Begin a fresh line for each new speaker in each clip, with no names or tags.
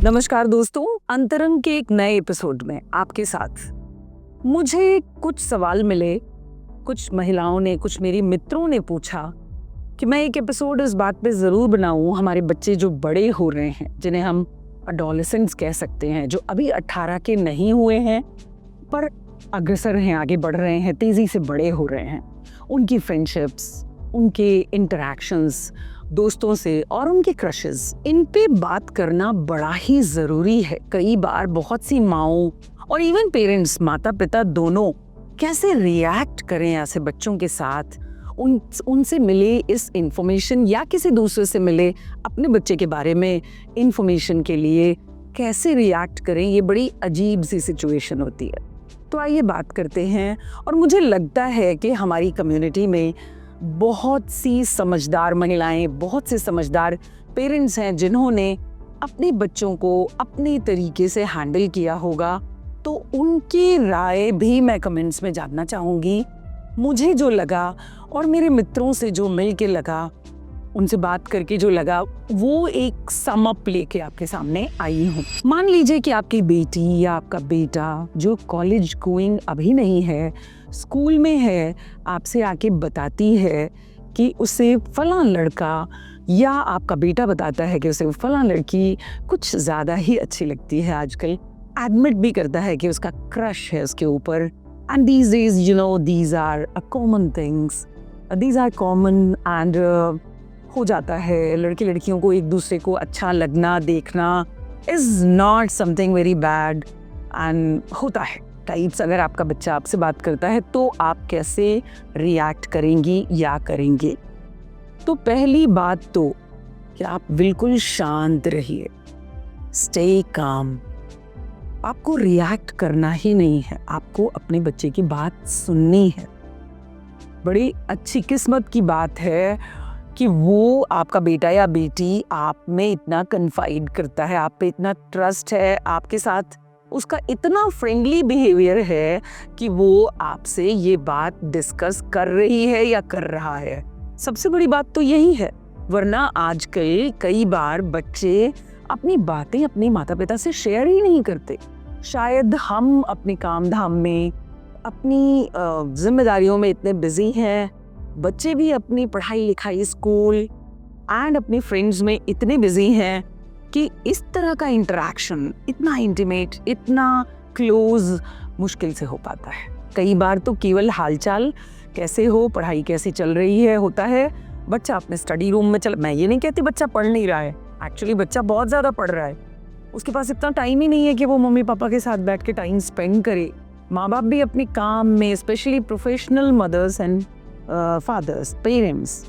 नमस्कार दोस्तों, अंतरंग के एक नए एपिसोड में आपके साथ। मुझे कुछ सवाल मिले, कुछ महिलाओं ने, कुछ मेरी मित्रों ने पूछा कि मैं एक एपिसोड इस बात पे ज़रूर बनाऊं। हमारे बच्चे जो बड़े हो रहे हैं, जिन्हें हम एडोलेसेंट्स कह सकते हैं, जो अभी 18 के नहीं हुए हैं पर अग्रसर हैं, आगे बढ़ रहे हैं, तेज़ी से बड़े हो रहे हैं, उनकी फ्रेंडशिप्स, उनके इंटरैक्शंस दोस्तों से और उनके क्रशेस, इन पे बात करना बड़ा ही ज़रूरी है। कई बार बहुत सी माँओं और इवन पेरेंट्स, माता पिता दोनों कैसे रिएक्ट करें ऐसे बच्चों के साथ, उनसे मिले इस इंफॉर्मेशन या किसी दूसरे से मिले अपने बच्चे के बारे में इंफॉर्मेशन के लिए कैसे रिएक्ट करें, ये बड़ी अजीब सी सिचुएशन होती है। तो आइए बात करते हैं। और मुझे लगता है कि हमारी कम्युनिटी में बहुत सी समझदार महिलाएं, बहुत से समझदार पेरेंट्स हैं जिन्होंने अपने बच्चों को अपने तरीके से हैंडल किया होगा। तो उनकी राय भी मैं कमेंट्स में जानना चाहूँगी। मुझे जो लगा और मेरे मित्रों से जो मिल के लगा, उनसे बात करके जो लगा, वो एक सम अप लेके आपके सामने आई हूँ। मान लीजिए कि आपकी बेटी या आपका बेटा जो कॉलेज गोइंग अभी नहीं है, स्कूल में है, आपसे आके बताती है कि उसे फलां लड़का, या आपका बेटा बताता है कि उसे फलां लड़की कुछ ज़्यादा ही अच्छी लगती है। आजकल एडमिट भी करता है कि उसका क्रश है उसके ऊपर। And these days you know these are common things, these are common and हो जाता है। लड़के लड़कियों को एक दूसरे को अच्छा लगना, देखना is not something very bad and होता है टाइप्स। अगर आपका बच्चा आपसे बात करता है तो आप कैसे रिएक्ट करेंगी या करेंगे? तो पहली बात तो कि आप बिल्कुल शांत रहिए, स्टे काम। आपको रिएक्ट करना ही नहीं है, आपको अपने बच्चे की बात सुननी है। बड़ी अच्छी किस्मत की बात है कि वो आपका बेटा या बेटी आप में इतना कन्फाइड करता है, आप पे इतना ट्रस्ट है, आपके साथ उसका इतना फ्रेंडली बिहेवियर है कि वो आपसे ये बात डिस्कस कर रही है या कर रहा है। सबसे बड़ी बात तो यही है। वरना आजकल कई बार बच्चे अपनी बातें अपने माता पिता से शेयर ही नहीं करते। शायद हम अपने काम धाम में, अपनी जिम्मेदारियों में इतने बिजी हैं, बच्चे भी अपनी पढ़ाई लिखाई, स्कूल एंड अपने फ्रेंड्स में इतने बिजी हैं कि इस तरह का इंटरेक्शन इतना इंटीमेट, इतना क्लोज मुश्किल से हो पाता है। कई बार तो केवल हालचाल कैसे हो, पढ़ाई कैसी चल रही है होता है। बच्चा अपने स्टडी रूम में मैं ये नहीं कहती बच्चा पढ़ नहीं रहा है, एक्चुअली बच्चा बहुत ज़्यादा पढ़ रहा है। उसके पास इतना टाइम ही नहीं है कि वो मम्मी पापा के साथ बैठ के टाइम स्पेंड करे। माँ बाप भी अपने काम में, specially professional mothers and fathers, parents,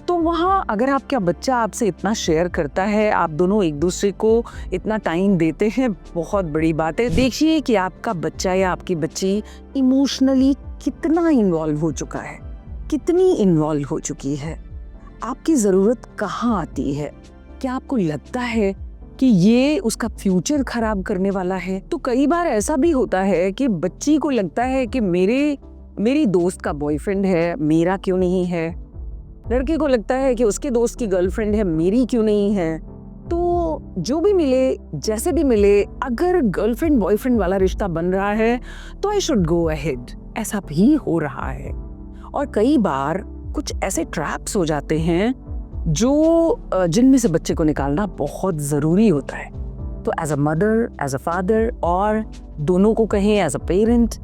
तो वहाँ अगर आपका बच्चा आपसे इतना शेयर करता है, आप दोनों एक दूसरे को इतना टाइम देते हैं, बहुत बड़ी बात है। देखिए कि आपका बच्चा या आपकी बच्ची इमोशनली कितना इन्वॉल्व हो चुका है, कितनी इन्वॉल्व हो चुकी है, आपकी ज़रूरत कहाँ आती है। क्या आपको लगता है कि ये उसका फ्यूचर खराब करने वाला है? तो कई बार ऐसा भी होता है कि बच्ची को लगता है कि मेरी दोस्त का बॉयफ्रेंड है, मेरा क्यों नहीं है। लड़के को लगता है कि उसके दोस्त की गर्लफ्रेंड है, मेरी क्यों नहीं है। तो जो भी मिले, जैसे भी मिले, अगर गर्लफ्रेंड बॉयफ्रेंड वाला रिश्ता बन रहा है तो आई शुड गो अहेड। ऐसा भी हो रहा है। और कई बार कुछ ऐसे ट्रैप्स हो जाते हैं जिनमें से बच्चे को निकालना बहुत ज़रूरी होता है। तो as a mother, as a father, और दोनों को कहें एज अ पेरेंट,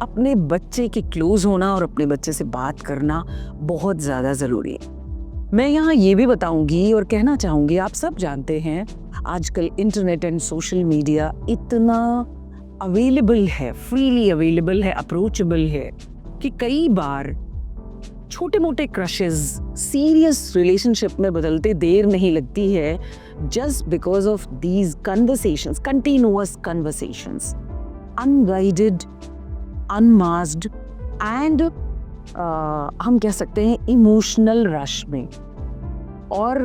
अपने बच्चे के क्लोज होना और अपने बच्चे से बात करना बहुत ज़्यादा ज़रूरी है। मैं यहाँ ये भी बताऊँगी और कहना चाहूँगी, आप सब जानते हैं आजकल इंटरनेट एंड सोशल मीडिया इतना अवेलेबल है, फ्रीली अवेलेबल है, अप्रोचेबल है, कि कई बार छोटे मोटे क्रशेस सीरियस रिलेशनशिप में बदलते देर नहीं लगती है, just because of these conversations, continuous conversations, unguided, unmasked and हम कह सकते हैं इमोशनल रश में। और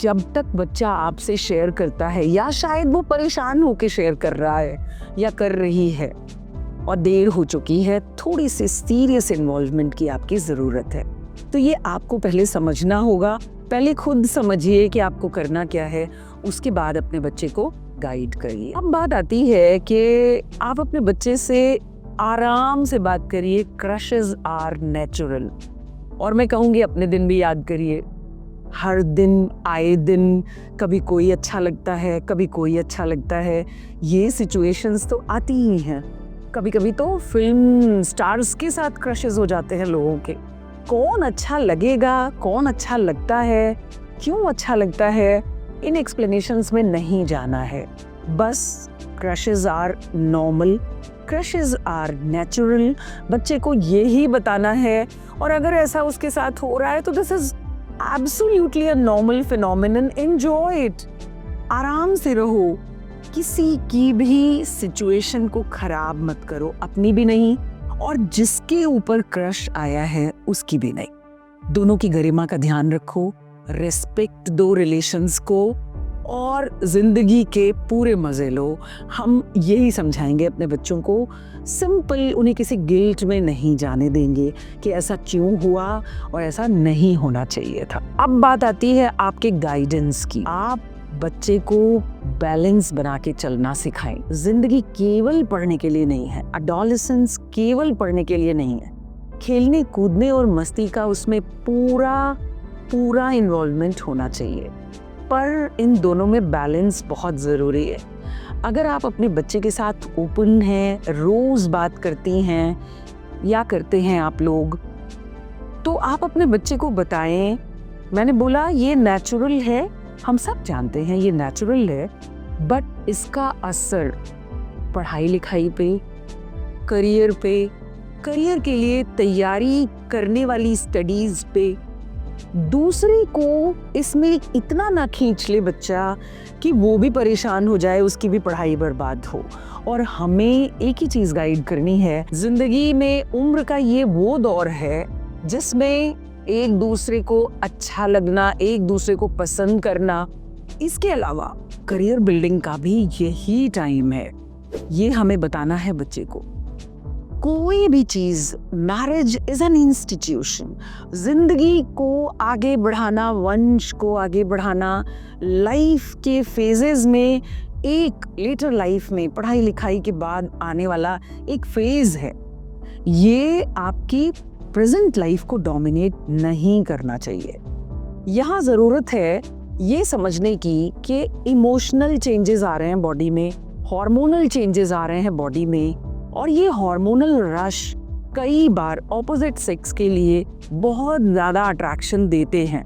जब तक बच्चा आपसे शेयर करता है, या शायद वो परेशान होकर शेयर कर रहा है या कर रही है और देर हो चुकी है, थोड़ी सी सीरियस इन्वॉल्वमेंट की आपकी ज़रूरत है। तो ये आपको पहले समझना होगा। पहले खुद समझिए कि आपको करना क्या है, उसके बाद अपने बच्चे को गाइड करिए। अब बात आती है कि आप अपने बच्चे से आराम से बात करिए। क्रशेस आर नेचुरल, और मैं कहूँगी अपने दिन भी याद करिए। हर दिन आए दिन कभी कोई अच्छा लगता है, कभी कोई अच्छा लगता है। ये सिचुएशंस तो आती ही हैं। कभी कभी तो फिल्म स्टार्स के साथ क्रशेस हो जाते हैं लोगों के। कौन अच्छा लगेगा, कौन अच्छा लगता है, क्यों अच्छा लगता है, इन एक्सप्लेनेशंस में नहीं जाना है। बस crushes are normal, crushes are natural, बच्चे को यही बताना है। और अगर ऐसा उसके साथ हो रहा है तो this is absolutely a normal phenomenon, enjoy it. आराम से रहो, किसी की भी सिचुएशन को खराब मत करो, अपनी भी नहीं और जिसके ऊपर क्रश आया है उसकी भी नहीं। दोनों की गरिमा का ध्यान रखो, रेस्पेक्ट दो रिलेशंस को, और जिंदगी के पूरे मजे लो। हम यही समझाएंगे अपने बच्चों को, सिंपल, उन्हें किसी गिल्ट में नहीं जाने देंगे कि ऐसा क्यों हुआ और ऐसा नहीं होना चाहिए था। अब बात आती है आपके गाइडेंस की। आप बच्चे को बैलेंस बना के चलना सिखाएं। जिंदगी केवल पढ़ने के लिए नहीं है, एडोलेसेंस केवल पढ़ने के लिए नहीं है। खेलने कूदने और मस्ती का उसमें पूरा इन्वॉल्वमेंट होना चाहिए, पर इन दोनों में बैलेंस बहुत ज़रूरी है। अगर आप अपने बच्चे के साथ ओपन हैं, रोज़ बात करती हैं या करते हैं आप लोग, तो आप अपने बच्चे को बताएं, मैंने बोला ये नेचुरल है, हम सब जानते हैं ये नेचुरल है, बट इसका असर पढ़ाई लिखाई पे, करियर के लिए तैयारी करने वाली स्टडीज़ पे, दूसरे को इसमें इतना ना खींच ले बच्चा कि वो भी परेशान हो जाए, उसकी भी पढ़ाई बर्बाद हो। और हमें एक ही चीज़ गाइड करनी है, जिंदगी में उम्र का ये वो दौर है जिसमें एक दूसरे को अच्छा लगना, एक दूसरे को पसंद करना, इसके अलावा करियर बिल्डिंग का भी यही टाइम है। ये हमें बताना है बच्चे को। कोई भी चीज, मैरिज इज एन इंस्टीट्यूशन, जिंदगी को आगे बढ़ाना, वंश को आगे बढ़ाना, लाइफ के फेजेस में, एक लेटर लाइफ में, पढ़ाई लिखाई के बाद आने वाला एक फेज है। ये आपकी प्रेजेंट लाइफ को डोमिनेट नहीं करना चाहिए। यहाँ जरूरत है ये समझने की कि इमोशनल चेंजेस आ रहे हैं बॉडी में, हार्मोनल चेंजेस आ रहे हैं बॉडी में, और ये हार्मोनल रश कई बार ऑपोजिट सेक्स के लिए बहुत ज़्यादा अट्रैक्शन देते हैं।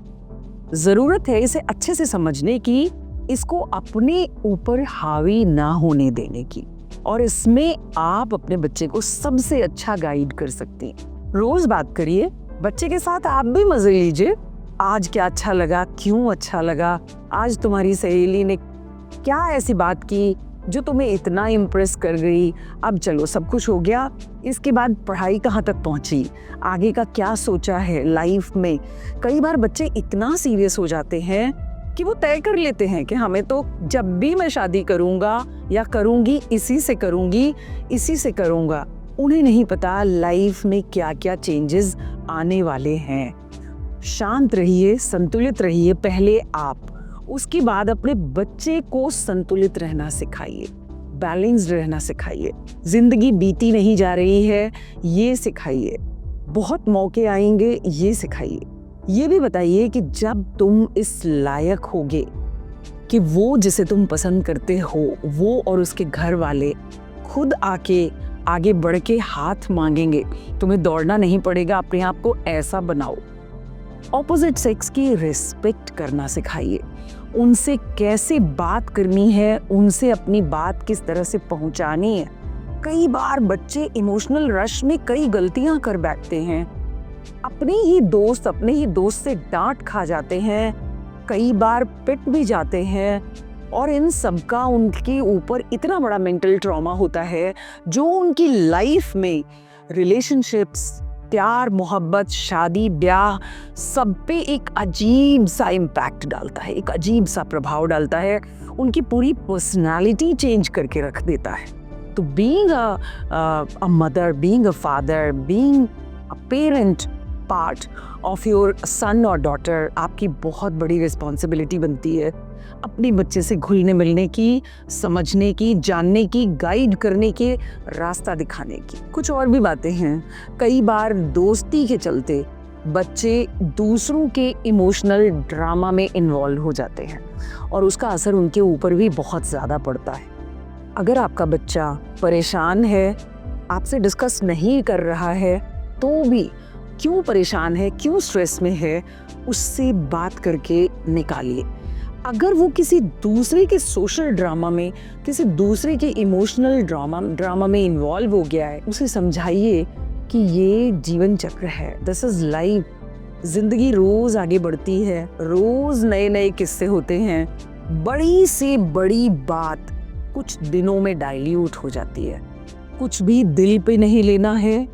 ज़रूरत है इसे अच्छे से समझने की, इसको अपने ऊपर हावी ना होने देने की, और इसमें आप अपने बच्चे को सबसे अच्छा गाइड कर सकती हैं। रोज़ बात करिए बच्चे के साथ, आप भी मज़े लीजिए। आज क्या अच्छा लगा, क्यों अच्छा लगा, आज तुम्हारी सहेली ने क्या ऐसी बात की जो तुम्हें इतना इम्प्रेस कर गई। अब चलो सब कुछ हो गया, इसके बाद पढ़ाई कहाँ तक पहुँची, आगे का क्या सोचा है लाइफ में। कई बार बच्चे इतना सीरियस हो जाते हैं कि वो तय कर लेते हैं कि हमें तो जब भी मैं शादी करूँगा या करूँगी, इसी से करूँगी, इसी से करूँगा। उन्हें नहीं पता लाइफ में क्या क्या चेंजेस आने वाले हैं। शांत रहिए, संतुलित रहिए पहले आप, उसके बाद अपने बच्चे को संतुलित रहना सिखाइए, बैलेंस्ड रहना सिखाइए। जिंदगी बीती नहीं जा रही है ये सिखाइए, बहुत मौके आएंगे ये सिखाइए। ये भी बताइए कि जब तुम इस लायक होगे कि वो जिसे तुम पसंद करते हो, वो और उसके घर वाले खुद आके आगे बढ़ के हाथ मांगेंगे, तुम्हें दौड़ना नहीं पड़ेगा, अपने आप को ऐसा बनाओ। ऑपोजिट सेक्स की रिस्पेक्ट करना सिखाइए, उनसे कैसे बात करनी है, उनसे अपनी बात किस तरह से पहुंचानी है। कई बार बच्चे इमोशनल रश में कई गलतियां कर बैठते हैं, अपने ही दोस्त से डांट खा जाते हैं, कई बार पिट भी जाते हैं, और इन सबका उनके ऊपर इतना बड़ा मेंटल ट्रॉमा होता है जो उनकी लाइफ में रिलेशनशिप्स, प्यार, मोहब्बत, शादी, ब्याह, सब पे एक अजीब सा इम्पैक्ट डालता है, एक अजीब सा प्रभाव डालता है, उनकी पूरी पर्सनालिटी चेंज करके रख देता है। तो being a mother, being a father, being a parent part of your son और डॉटर आपकी बहुत बड़ी रिस्पॉन्सिबिलिटी बनती है। अपने बच्चे से घुलने मिलने की, समझने की, जानने की, गाइड करने के, रास्ता दिखाने की। कुछ और भी बातें हैं। कई बार दोस्ती के चलते बच्चे दूसरों के इमोशनल ड्रामा में इन्वॉल्व हो जाते हैं और उसका असर उनके ऊपर भी बहुत ज़्यादा पड़ता है। अगर आपका बच्चा परेशान है, आपसे डिस्कस नहीं कर रहा है, तो भी क्यों परेशान है, क्यों स्ट्रेस में है, उससे बात करके निकालिए। अगर वो किसी दूसरे के सोशल ड्रामा में, किसी दूसरे के इमोशनल ड्रामा में इन्वॉल्व हो गया है, उसे समझाइए कि ये जीवन चक्र है, दिस इज लाइफ। जिंदगी रोज आगे बढ़ती है, रोज नए नए किस्से होते हैं। बड़ी से बड़ी बात कुछ दिनों में डाइल्यूट हो जाती है। कुछ भी दिल पे नहीं लेना है,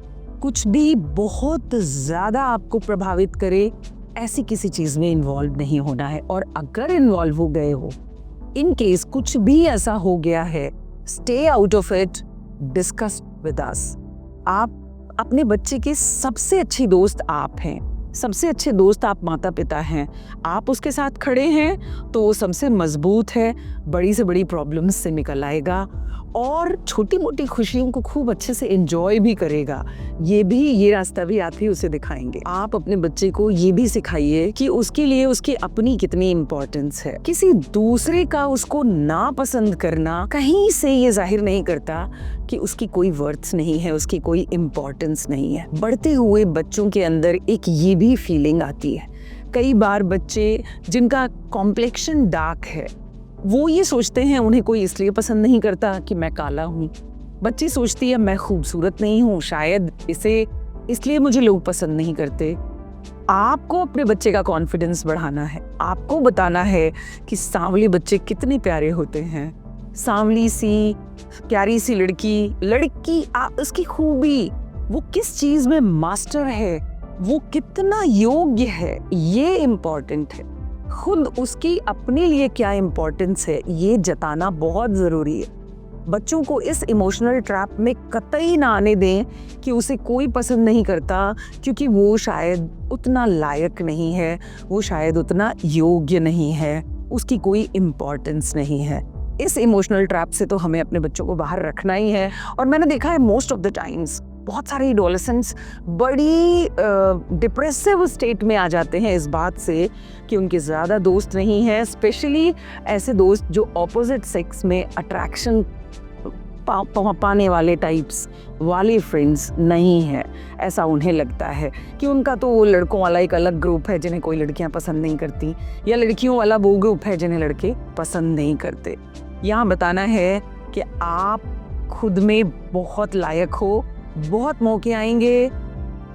कुछ भी बहुत ज्यादा आपको प्रभावित करे ऐसी किसी चीज में इन्वॉल्व नहीं होना है। और अगर इन्वॉल्व हो गए हो, इन केस कुछ भी ऐसा हो गया है, stay out of it, discuss with us. आप अपने बच्चे के सबसे अच्छी दोस्त आप हैं, सबसे अच्छे दोस्त आप माता पिता हैं। आप उसके साथ खड़े हैं तो वो सबसे मजबूत है, बड़ी से बड़ी प्रॉब्लम्स से निकल आएगा और छोटी मोटी खुशियों को खूब अच्छे से एंजॉय भी करेगा। ये रास्ता भी आप ही उसे दिखाएंगे। आप अपने बच्चे को ये भी सिखाइए कि उसके लिए उसकी अपनी कितनी इम्पोर्टेंस है। किसी दूसरे का उसको ना पसंद करना कहीं से ये जाहिर नहीं करता कि उसकी कोई वर्थ नहीं है, उसकी कोई इम्पोर्टेंस नहीं है। बढ़ते हुए बच्चों के अंदर एक ये भी फीलिंग आती है। कई बार बच्चे जिनका कॉम्प्लेक्शन डार्क है, वो ये सोचते हैं उन्हें कोई इसलिए पसंद नहीं करता कि मैं काला हूँ। बच्ची सोचती है मैं खूबसूरत नहीं हूँ, शायद इसलिए मुझे लोग पसंद नहीं करते। आपको अपने बच्चे का कॉन्फिडेंस बढ़ाना है। आपको बताना है कि सांवले बच्चे कितने प्यारे होते हैं। सांवली सी प्यारी सी लड़की उसकी खूबी, वो किस चीज में मास्टर है, वो कितना योग्य है, ये इम्पोर्टेंट है। खुद उसकी अपने लिए क्या इम्पोर्टेंस है, ये जताना बहुत ज़रूरी है। बच्चों को इस इमोशनल ट्रैप में कतई ना आने दें कि उसे कोई पसंद नहीं करता क्योंकि वो शायद उतना लायक नहीं है, वो शायद उतना योग्य नहीं है, उसकी कोई इम्पोर्टेंस नहीं है। इस इमोशनल ट्रैप से तो हमें अपने बच्चों को बाहर रखना ही है। और मैंने देखा है मोस्ट ऑफ द टाइम्स बहुत सारे एडोलेसेंट्स बड़ी डिप्रेसिव स्टेट में आ जाते हैं इस बात से कि उनके ज़्यादा दोस्त नहीं हैं, स्पेशली ऐसे दोस्त जो ऑपोजिट सेक्स में अट्रैक्शन पाने वाले टाइप्स वाले फ्रेंड्स नहीं हैं। ऐसा उन्हें लगता है कि उनका तो लड़कों वाला एक अलग ग्रुप है जिन्हें कोई लड़कियां पसंद नहीं करती, या लड़कियों वाला वो ग्रुप है जिन्हें लड़के पसंद नहीं करते। यहाँ बताना है कि आप खुद में बहुत लायक हो, बहुत मौके आएंगे,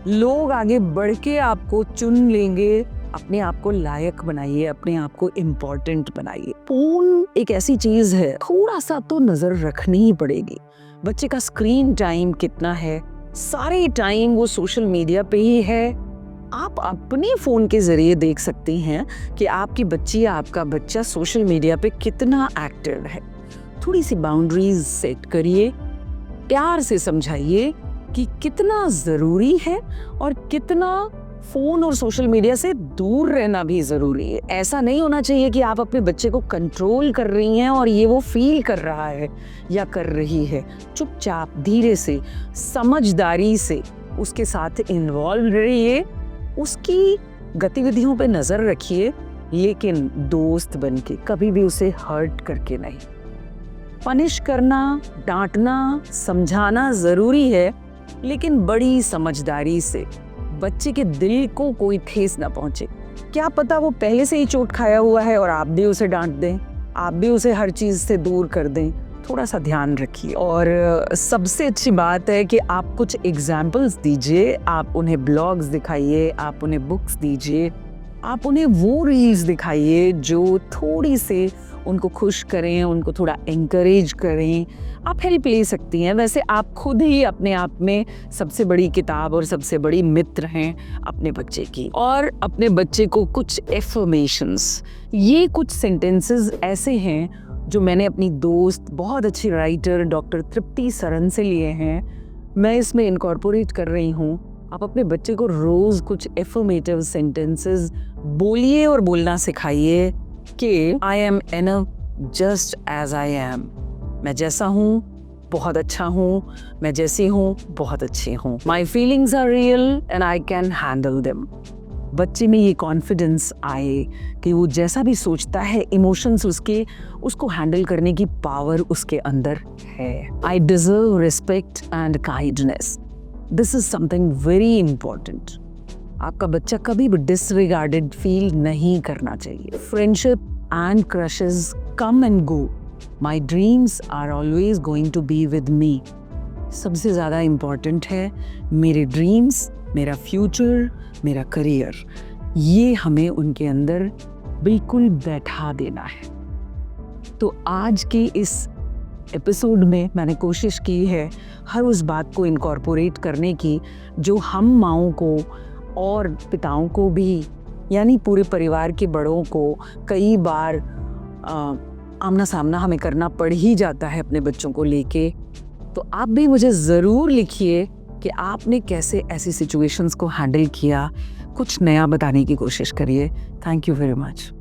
लोग आगे बढ़ के आपको चुन लेंगे। अपने आप को लायक बनाइए, अपने आप को इम्पोर्टेंट बनाइए। फोन एक ऐसी चीज है, थोड़ा सा तो नजर रखनी ही पड़ेगी। बच्चे का स्क्रीन टाइम कितना है, सारे टाइम वो सोशल मीडिया पे ही है। आप अपने फोन के जरिए देख सकते हैं कि आपकी बच्ची या आपका बच्चा सोशल मीडिया पे कितना एक्टिव है। थोड़ी सी बाउंड्रीज सेट करिए, प्यार से समझाइए कि कितना ज़रूरी है और कितना फ़ोन और सोशल मीडिया से दूर रहना भी ज़रूरी है। ऐसा नहीं होना चाहिए कि आप अपने बच्चे को कंट्रोल कर रही हैं और ये वो फील कर रहा है या कर रही है। चुपचाप धीरे से समझदारी से उसके साथ इन्वॉल्व रहिए, उसकी गतिविधियों पे नज़र रखिए, लेकिन दोस्त बनके, कभी भी उसे हर्ट करके नहीं। पनिश करना, डांटना, समझाना ज़रूरी है, लेकिन बड़ी समझदारी से। बच्चे के दिल को कोई ठेस ना पहुंचे। क्या पता वो पहले से ही चोट खाया हुआ है और आप भी उसे डांट दें, आप भी उसे हर चीज़ से दूर कर दें। थोड़ा सा ध्यान रखिए। और सबसे अच्छी बात है कि आप कुछ एग्जाम्पल्स दीजिए, आप उन्हें ब्लॉग्स दिखाइए, आप उन्हें बुक्स दीजिए, आप उन्हें वो रील्स दिखाइए जो थोड़ी से उनको खुश करें, उनको थोड़ा एंकरेज करें। आप हेल्प ले सकती हैं। वैसे आप खुद ही अपने आप में सबसे बड़ी किताब और सबसे बड़ी मित्र हैं अपने बच्चे की। और अपने बच्चे को कुछ एफर्मेशंस, ये कुछ सेंटेंसेस ऐसे हैं जो मैंने अपनी दोस्त, बहुत अच्छी राइटर डॉक्टर तृप्ति सरन से लिए हैं, मैं इसमें इनकॉर्पोरेट कर रही हूँ। आप अपने बच्चे को रोज़ कुछ एफर्मेटिव सेंटेंसेस बोलिए और बोलना सिखाइए। कि I am enough just as I am. मैं जैसा हूँ बहुत अच्छा हूँ, मैं जैसी हूँ बहुत अच्छी हूँ। My feelings are real and I can handle them. बच्चे में ये कॉन्फिडेंस आए कि वो जैसा भी सोचता है, इमोशंस उसको हैंडल करने की पावर उसके अंदर है। I deserve respect and kindness. This is something very important. आपका बच्चा कभी भी डिसरिगार्डेड फील नहीं करना चाहिए। Friendship and crushes come and go, my dreams are always going to be with me. सबसे ज़्यादा इम्पॉर्टेंट है मेरे ड्रीम्स, मेरा फ्यूचर, मेरा करियर। ये हमें उनके अंदर बिल्कुल बैठा देना है। तो आज के इस एपिसोड में मैंने कोशिश की है हर उस बात को इनकॉर्पोरेट करने की जो हम माँओं को और पिताओं को भी, यानी पूरे परिवार के बड़ों को कई बार आमना सामना हमें करना पड़ ही जाता है अपने बच्चों को लेके। तो आप भी मुझे ज़रूर लिखिए कि आपने कैसे ऐसी सिचुएशंस को हैंडल किया। कुछ नया बताने की कोशिश करिए। Thank you very much.